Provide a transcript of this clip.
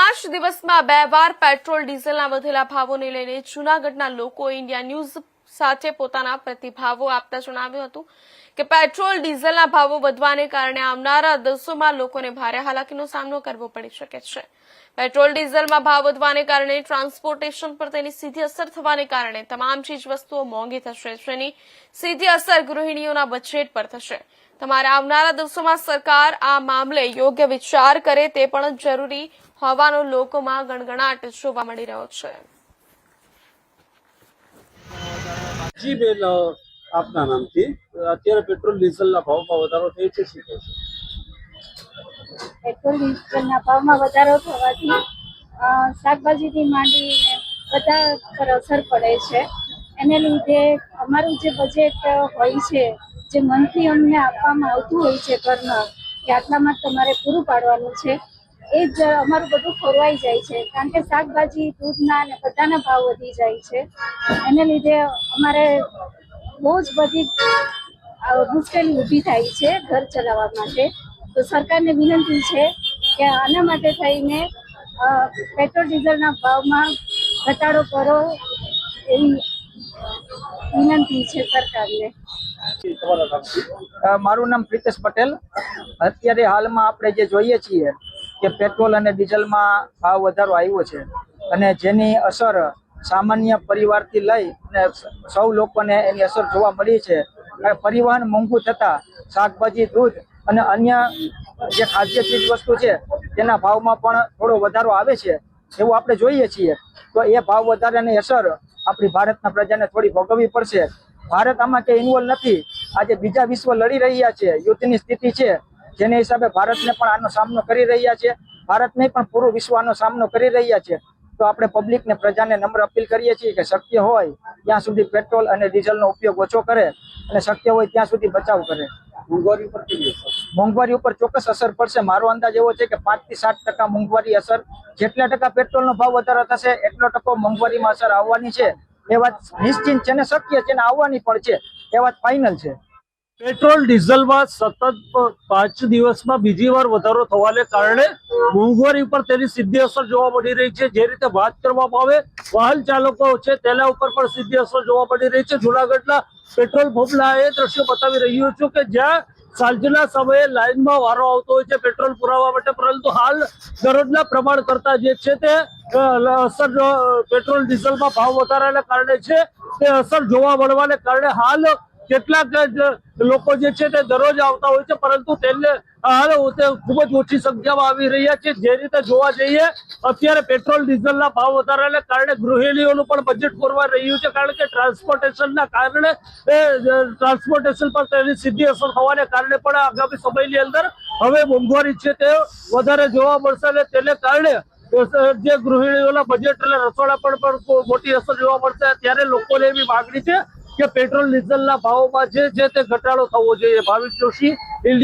5 દિવસમાં 2 વાર પેટ્રોલ ડીઝલના વધેલા ભાવોને લઈને જૂનાગઢના લોકો ઇન્ડિયા ન્યૂઝ સાથે પોતાના પ્રતિભાવો આપતા જણાવ્યું હતું કે પેટ્રોલ ડીઝલના ભાવો વધવાને કારણે આવનારા દિવસોમાં લોકોને ભારે હાલાકીનો સામનો કરવો પડી શકે છે। પેટ્રોલ ડીઝલમાં ભાવ વધવાને કારણે ટ્રાન્સપોર્ટેશન પર તેની સીધી અસર થવાને કારણે તમામ ચીજવસ્તુઓ મોંઘી થશે, જેની સીધી અસર ગૃહિણીઓના બજેટ પર થશે। તમારે આવનારા દિવસોમાં સરકાર આ મામલે યોગ્ય વિચાર કરે તે પણ જરૂરી હોવાનો લોકોમાં ગણગણાટ જોવા મળી રહ્યો છે। જી બેન, આપના નામથી અત્યારે પેટ્રોલ ડીઝલના ભાવમાં વધારો થયો છે, શું કહેશો? પેટ્રોલ ડીઝલના ભાવમાં વધારો થવાથી શાકભાજીથી માંડીને બધા પર અસર પડે છે। એને લીધે અમારું જે બજેટ હોય છે, જે મંથલી અમને આપવામાં આવતું હોય છે ઘરમાં કે આટલામાં તમારે પૂરું પાડવાનું છે, એ જ અમારું બધું ખોરવાઈ જાય છે, કારણ કે શાકભાજી, દૂધના અને બધાના ભાવ વધી જાય છે। એને લીધે અમારે બહુ જ બધી મુશ્કેલી ઊભી થાય છે ઘર ચલાવવા માટે। તો સરકારને વિનંતી છે કે આના માટે થઈને પેટ્રોલ ડીઝલના ભાવમાં ઘટાડો કરો એવી વિનંતી છે સરકારને। મારું નામ પ્રિતેશ પટેલ। અત્યારે હાલમાં આપણે જે જોઈએ છીએ કે પેટ્રોલ અને ડીઝલમાં ભાવ વધારો આવ્યો છે અને જેની અસર સામાન્ય પરિવારથી લઈ અને સૌ લોકોને એની અસર જોવા મળી છે। પરિવહન મોંઘું થતાં શાકભાજી, દૂધ અને અન્ય જે ખાદ્ય ચીજ વસ્તુ છે તેના ભાવમાં પણ થોડો વધારો આવે છે એવું આપણે જોઈએ છીએ। તો એ ભાવ વધારાની અસર આપણી ભારતના પ્રજાને થોડી ભોગવવી પડશે। ભારત આમાં કંઈ ઇન્વોલ્વ નથી। આજે બીજા વિશ્વ લડી રહ્યા છે, યુદ્ધની સ્થિતિ છે, જેને હિસાબે ભારતને પણ આનો સામનો કરી રહ્યા છે। ભારત નહીં પણ પૂરું વિશ્વ આનો સામનો કરી રહ્યા છે। તો આપણે પબ્લિકને, પ્રજાને નમ્ર અપીલ કરીએ છીએ કે શક્ય હોય ત્યાં સુધી પેટ્રોલ અને ડીઝલનો ઉપયોગ ઓછો કરે અને શક્ય હોય ત્યાં સુધી બચાવ કરે। મોંઘવારી પર કેવી અસર? મોંઘવારી ઉપર ચોક્કસ અસર પડશે। મારો અંદાજ એવો છે કે 5 થી 7% મોંઘવારી અસર, જેટલા ટકા પેટ્રોલનો ભાવ વધારો થશે એટલો ટકો મોંઘવારીમાં અસર આવવાની છે। એ વાત નિશ્ચિત છે ને શક્ય છે ને આવવાની પણ છે, એ વાત ફાઇનલ છે। પેટ્રોલ ડીઝલમાં સતત 5 દિવસમાં બીજી વાર વધારો થવાને કારણે મોંઘવારી પર તેની સીધી અસર જોવા મળી રહી છે। જે રીતે વાત કરવામાં આવે વાહન ચાલકો છે તેના ઉપર પણ સીધી અસર જોવા મળી રહી છે। જૂનાગઢના પેટ્રોલ પંપના એ દ્રશ્યો બતાવી રહ્યો છું કે જ્યાં સાંજના સમયે લાઇનમાં વારો આવતો હોય છે પેટ્રોલ પુરાવવા માટે, પરંતુ હાલ દરરોજના પ્રમાણ કરતા જે છે તે અસર પેટ્રોલ ડીઝલમાં ભાવ વધારાને કારણે છે તે અસર જોવા મળવાને કારણે હાલ કેટલાક લોકો જે છે તે દરરોજ આવતા હોય છે, પરંતુ તેને હાલ ખૂબ જ ઓછી સંખ્યામાં આવી રહ્યા છે। જે રીતે જોવા જઈએ અત્યારે પેટ્રોલ ડીઝલના ભાવ વધારાને કારણે ગૃહિણીઓનું પણ બજેટ ખોરવાઈ રહ્યું છે, કારણ કે ટ્રાન્સપોર્ટેશનના કારણે ટ્રાન્સપોર્ટેશન પર તેની સીધી અસર થવાને કારણે પણ આગામી સમયની અંદર હવે મોંઘવારી છે તે વધારે જોવા મળશે અને તેને કારણે જે ગૃહિણીઓના બજેટ એટલે રસોડા પર પણ મોટી અસર જોવા મળશે। ત્યારે લોકોને એવી માગણી છે કે પેટ્રોલ ડીઝલના ભાવોમાં જે છે તે ઘટાડો થવો જોઈએ। ભાવિક જોશી, ઇન્ડિયા।